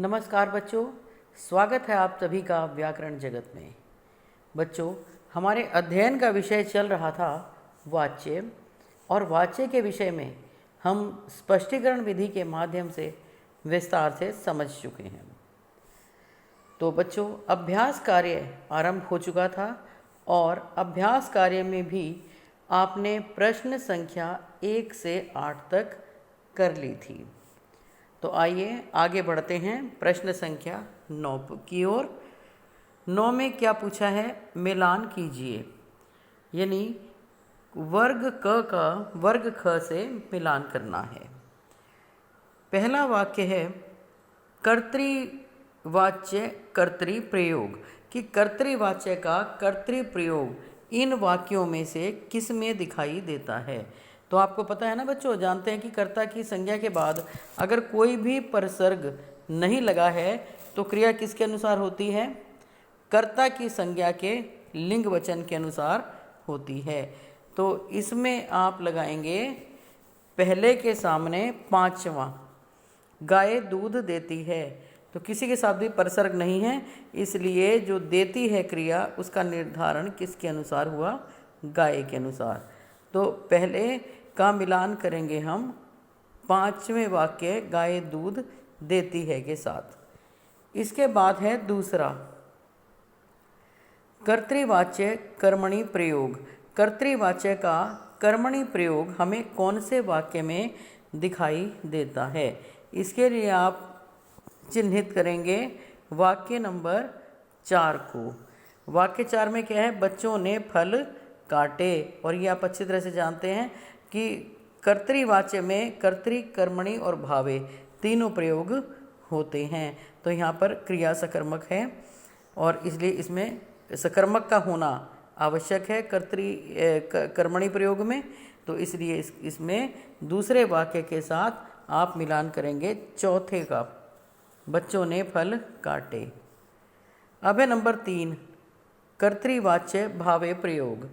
नमस्कार बच्चों, स्वागत है आप सभी का व्याकरण जगत में। बच्चों, हमारे अध्ययन का विषय चल रहा था वाच्य, और वाच्य के विषय में हम स्पष्टीकरण विधि के माध्यम से विस्तार से समझ चुके हैं। तो बच्चों, अभ्यास कार्य आरंभ हो चुका था और अभ्यास कार्य में भी आपने प्रश्न संख्या 1 से 8 तक कर ली थी। तो आइए आगे बढ़ते हैं प्रश्न संख्या 9 की ओर। 9 में क्या पूछा है? मिलान कीजिए, यानी वर्ग क का वर्ग ख से मिलान करना है। पहला वाक्य है कर्तृवाच्य कर्तृप्रयोग, कि कर्तृवाच्य का कर्तृप्रयोग इन वाक्यों में से किस में दिखाई देता है। तो आपको पता है ना बच्चों, जानते हैं कि कर्ता की संज्ञा के बाद अगर कोई भी परसर्ग नहीं लगा है तो क्रिया किसके अनुसार होती है? कर्ता की संज्ञा के लिंग वचन के अनुसार होती है। तो इसमें आप लगाएंगे पहले के सामने पांचवा, गाय दूध देती है। तो किसी के साथ भी परसर्ग नहीं है, इसलिए जो देती है क्रिया उसका निर्धारण किसके अनुसार हुआ? गाय के अनुसार। तो पहले का मिलान करेंगे हम पांचवें वाक्य गाय दूध देती है के साथ। इसके बाद है दूसरा कर्तृवाच्य कर्मणि प्रयोग। कर्तृवाच्य का कर्मणि प्रयोग हमें कौन से वाक्य में दिखाई देता है? इसके लिए आप चिन्हित करेंगे वाक्य नंबर 4 को। वाक्य 4 में क्या है? बच्चों ने फल काटे। और ये आप अच्छी तरह से जानते हैं कि कर्तृवाच्य में कर्तृ, कर्मणि और भावे तीनों प्रयोग होते हैं। तो यहाँ पर क्रिया सकर्मक है और इसलिए इसमें सकर्मक का होना आवश्यक है कर्मणि प्रयोग में। तो इसलिए इसमें दूसरे वाक्य के साथ आप मिलान करेंगे चौथे का, बच्चों ने फल काटे। अब है नंबर 3 कर्तृवाच्य भावे प्रयोग।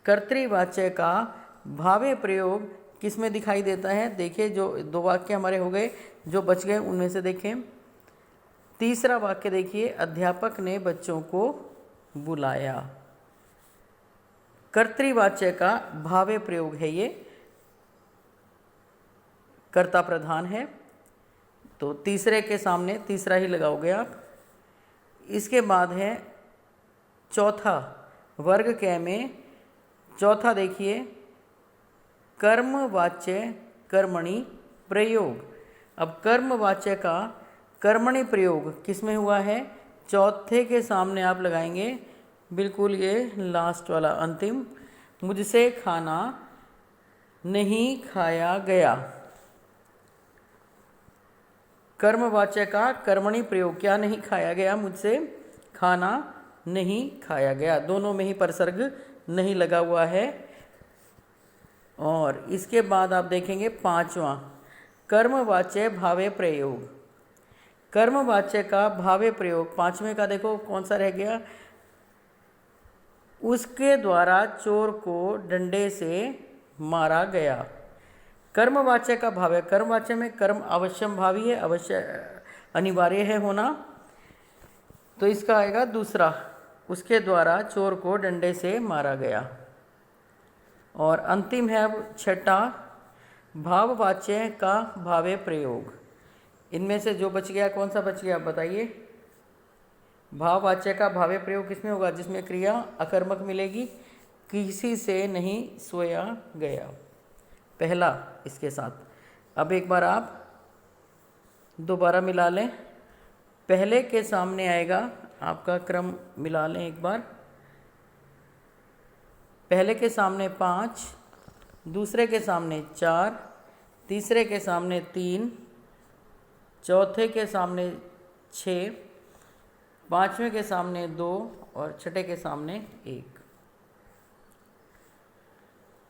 कर्तृवाच्य का भावे प्रयोग किस में दिखाई देता है? देखिए, जो दो वाक्य हमारे हो गए, जो बच गए उनमें से देखें। तीसरा वाक्य देखिए, अध्यापक ने बच्चों को बुलाया। कर्तृवाच्य का भावे प्रयोग है, ये कर्ता प्रधान है, तो तीसरे के सामने तीसरा ही लगाओगे आप। इसके बाद है चौथा, वर्ग क में चौथा देखिए, कर्मवाच्य कर्मणि प्रयोग। अब कर्मवाच्य का कर्मणि प्रयोग किस में हुआ है? चौथे के सामने आप लगाएंगे बिल्कुल ये लास्ट वाला अंतिम, मुझसे खाना नहीं खाया गया। कर्मवाच्य का कर्मणि प्रयोग, क्या नहीं खाया गया? मुझसे खाना नहीं खाया गया। दोनों में ही परसर्ग नहीं लगा हुआ है। और इसके बाद आप देखेंगे पांचवा, कर्मवाच्य भावे प्रयोग। कर्मवाच्य का भावे प्रयोग पांचवें का देखो कौन सा रह गया? उसके द्वारा चोर को डंडे से मारा गया। कर्मवाच्य का भाव है, कर्मवाच्य में कर्म अवश्यम भावी है, अवश्य अनिवार्य है होना। तो इसका आएगा दूसरा, उसके द्वारा चोर को डंडे से मारा गया। और अंतिम है अब छठा, भाववाच्य का भावे प्रयोग। इनमें से जो बच गया, कौन सा बच गया आप बताइए? भाववाच्य का भावे प्रयोग किसमें होगा? जिसमें क्रिया अकर्मक मिलेगी, किसी से नहीं सोया गया, पहला इसके साथ। अब एक बार आप दोबारा मिला लें, पहले के सामने आएगा आपका क्रम, मिला लें एक बार। पहले के सामने 5, दूसरे के सामने 4, तीसरे के सामने 3, चौथे के सामने 6, पांचवें के सामने 2 और छठे के सामने 1।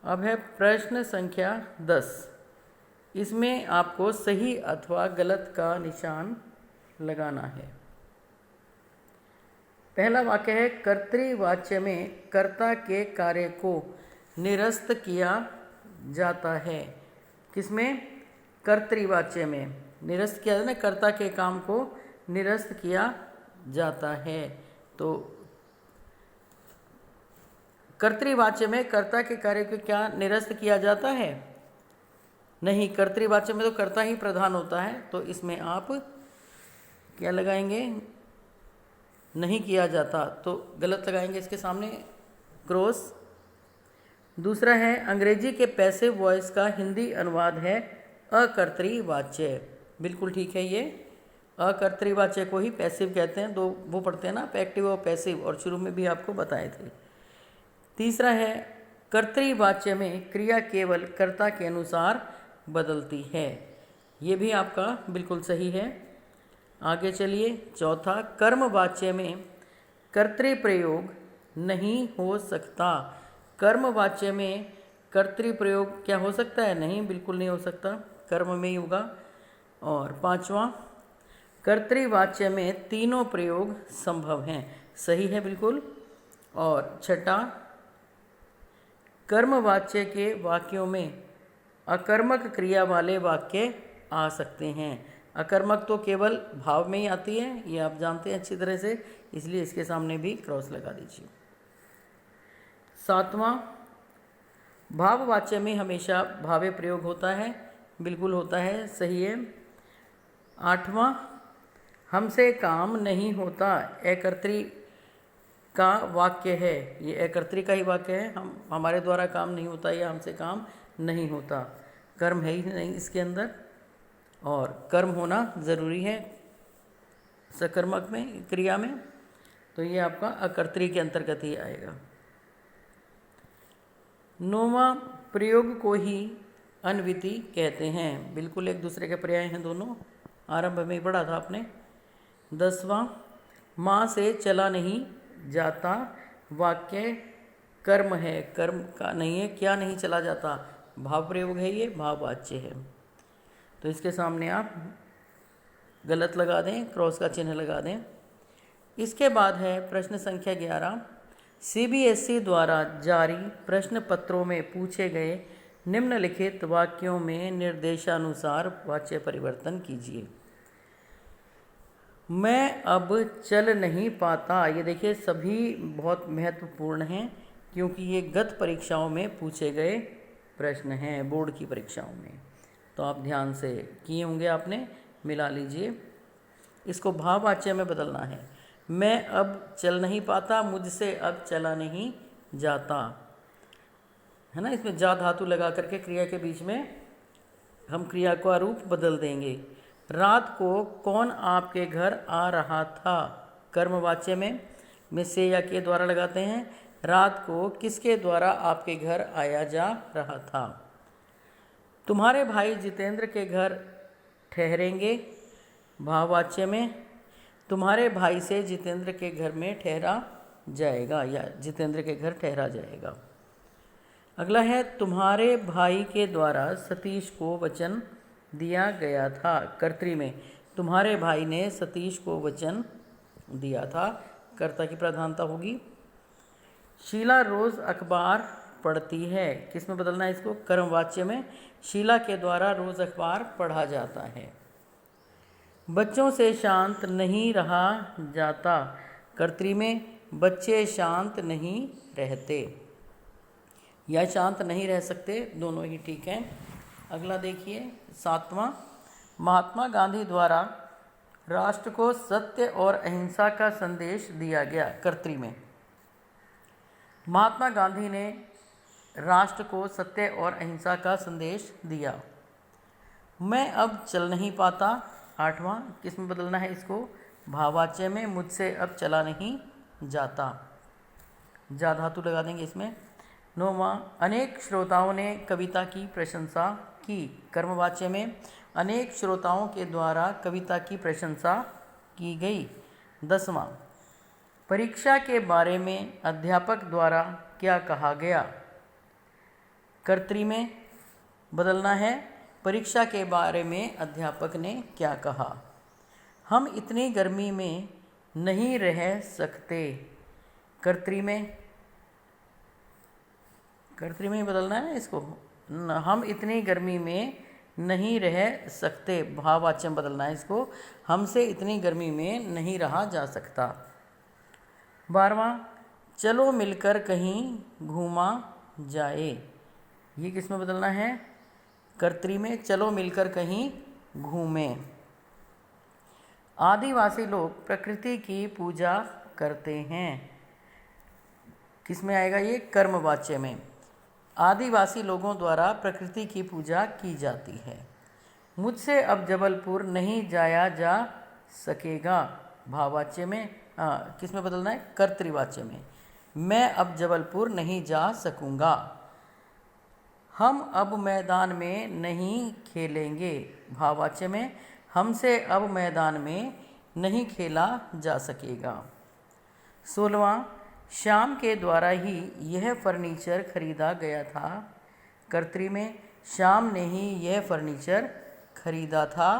अब है प्रश्न संख्या 10। इसमें आपको सही अथवा गलत का निशान लगाना है। पहला वाक्य है कर्तृवाच्य में कर्ता के कार्य को निरस्त किया जाता है। किसमें? कर्तृवाच्य में। निरस्त किया जाता है, कर्ता के काम को निरस्त किया जाता है। तो कर्तृवाच्य में कर्ता के कार्य को क्या निरस्त किया जाता है? नहीं, कर्तृवाच्य में तो कर्ता ही प्रधान होता है, तो इसमें आप क्या लगाएंगे? नहीं किया जाता, तो गलत लगाएंगे इसके सामने क्रॉस। दूसरा है अंग्रेजी के पैसिव वॉइस का हिंदी अनुवाद है अकर्तृवाच्य। बिल्कुल ठीक है, ये अकर्तृवाच्य को ही पैसिव कहते हैं। दो वो पढ़ते हैं ना, एक्टिव और पैसिव, और शुरू में भी आपको बताए थे। तीसरा है कर्तृवाच्य में क्रिया केवल कर्ता के अनुसार बदलती है। ये भी आपका बिल्कुल सही है। आगे चलिए, चौथा, कर्मवाच्य में कर्तृप्रयोग नहीं हो सकता। कर्मवाच्य में कर्तृप्रयोग क्या हो सकता है? नहीं, बिल्कुल नहीं हो सकता, कर्म में ही होगा। और पांचवा, कर्तृवाच्य में तीनों प्रयोग संभव हैं। सही है बिल्कुल। और छठा, कर्मवाच्य के वाक्यों में अकर्मक क्रिया वाले वाक्य आ सकते हैं। अकर्मक तो केवल भाव में ही आती है, ये आप जानते हैं अच्छी तरह से, इसलिए इसके सामने भी क्रॉस लगा दीजिए। सातवां, भाववाच्य में हमेशा भावे प्रयोग होता है। बिल्कुल होता है, सही है। आठवां, हमसे काम नहीं होता एकर्त्री का वाक्य है। ये एकर्त्री का ही वाक्य है, हमारे द्वारा काम नहीं होता या हमसे काम नहीं होता। कर्म है ही नहीं इसके अंदर, और कर्म होना ज़रूरी है सकर्मक में, क्रिया में, तो ये आपका अकर्तरी के अंतर्गत ही आएगा। नौवां, प्रयोग को ही अन्विति कहते हैं। बिल्कुल एक दूसरे के पर्याय हैं दोनों, आरंभ में ही पढ़ा था आपने। 10वां, माँ से चला नहीं जाता वाक्य कर्म है, कर्म का नहीं है, क्या नहीं चला जाता, भाव प्रयोग है, ये भाववाच्य है, तो इसके सामने आप गलत लगा दें, क्रॉस का चिन्ह लगा दें। इसके बाद है प्रश्न संख्या 11, सीबीएसई द्वारा जारी प्रश्न पत्रों में पूछे गए निम्नलिखित वाक्यों में निर्देशानुसार वाच्य परिवर्तन कीजिए। मैं अब चल नहीं पाता, ये देखिए सभी बहुत महत्वपूर्ण हैं, क्योंकि ये गत परीक्षाओं में पूछे गए प्रश्न हैं, बोर्ड की परीक्षाओं में, तो आप ध्यान से किए होंगे, आपने मिला लीजिए। इसको भाववाच्य में बदलना है। मैं अब चल नहीं पाता, मुझसे अब चला नहीं जाता, है ना। इसमें जा धातु लगा करके क्रिया के बीच में हम क्रिया का रूप बदल देंगे। रात को कौन आपके घर आ रहा था, कर्मवाच्य में से या के द्वारा लगाते हैं। रात को किसके द्वारा आपके घर आया जा रहा था। तुम्हारे भाई जितेंद्र के घर ठहरेंगे, भाववाच्य में तुम्हारे भाई से जितेंद्र के घर में ठहरा जाएगा या जितेंद्र के घर ठहरा जाएगा। अगला है तुम्हारे भाई के द्वारा सतीश को वचन दिया गया था, कर्तरी में तुम्हारे भाई ने सतीश को वचन दिया था, कर्ता की प्रधानता होगी। शीला रोज़ अखबार पढ़ती है, किस में बदलना है इसको, कर्मवाच्य में शीला के द्वारा रोज़ अखबार पढ़ा जाता है। बच्चों से शांत नहीं रहा जाता, कर्तरी में बच्चे शांत नहीं रहते या शांत नहीं रह सकते, दोनों ही ठीक हैं। अगला देखिए 7वां, महात्मा गांधी द्वारा राष्ट्र को सत्य और अहिंसा का संदेश दिया गया, कर्तरी में महात्मा गांधी ने राष्ट्र को सत्य और अहिंसा का संदेश दिया। मैं अब चल नहीं पाता, 8वां, किस में बदलना है इसको, भाववाच्य में मुझसे अब चला नहीं जाता, जा धातु लगा देंगे इसमें। 9वां, अनेक श्रोताओं ने कविता की प्रशंसा की, कर्मवाच्य में अनेक श्रोताओं के द्वारा कविता की प्रशंसा की गई। 10वां, परीक्षा के बारे में अध्यापक द्वारा क्या कहा गया, कर्तरी में बदलना है परीक्षा के बारे में अध्यापक ने क्या कहा। हम इतनी गर्मी में नहीं रह सकते, कर्तरी में बदलना है इसको, हम इतनी गर्मी में नहीं रह सकते, भाववाच्य में बदलना है इसको, हमसे इतनी गर्मी में नहीं रहा जा सकता। 12वां, चलो मिलकर कहीं घूमा जाए, ये किस में बदलना है? कर्तरी में, चलो मिलकर कहीं घूमें। आदिवासी लोग प्रकृति की पूजा करते हैं, किस में आएगा ये? कर्मवाच्य में। आदिवासी लोगों द्वारा प्रकृति की पूजा की जाती है। मुझसे अब जबलपुर नहीं जाया जा सकेगा, भाववाच्य में, किस में बदलना है? कर्तृवाच्य में। मैं अब जबलपुर नहीं जा सकूंगा। हम अब मैदान में नहीं खेलेंगे, भाववाच्य में। हमसे अब मैदान में नहीं खेला जा सकेगा। 16वां, श्याम के द्वारा ही यह फर्नीचर खरीदा गया था, कर्तरी में। श्याम ने ही यह फर्नीचर खरीदा था।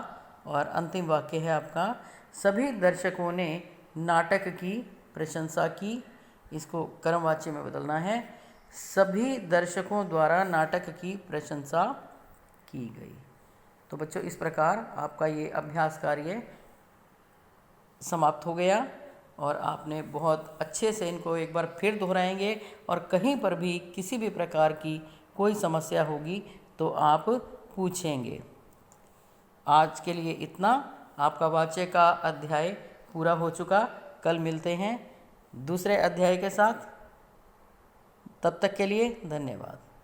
और अंतिम वाक्य है आपका, सभी दर्शकों ने नाटक की प्रशंसा की, इसको कर्मवाच्य में बदलना है। सभी दर्शकों द्वारा नाटक की प्रशंसा की गई। तो बच्चों, इस प्रकार आपका ये अभ्यास कार्य समाप्त हो गया और आपने बहुत अच्छे से इनको एक बार फिर दोहराएंगे और कहीं पर भी किसी भी प्रकार की कोई समस्या होगी तो आप पूछेंगे। आज के लिए इतना। आपका वाच्य का अध्याय पूरा हो चुका। कल मिलते हैं दूसरे अध्याय के साथ। तब तक के लिए धन्यवाद।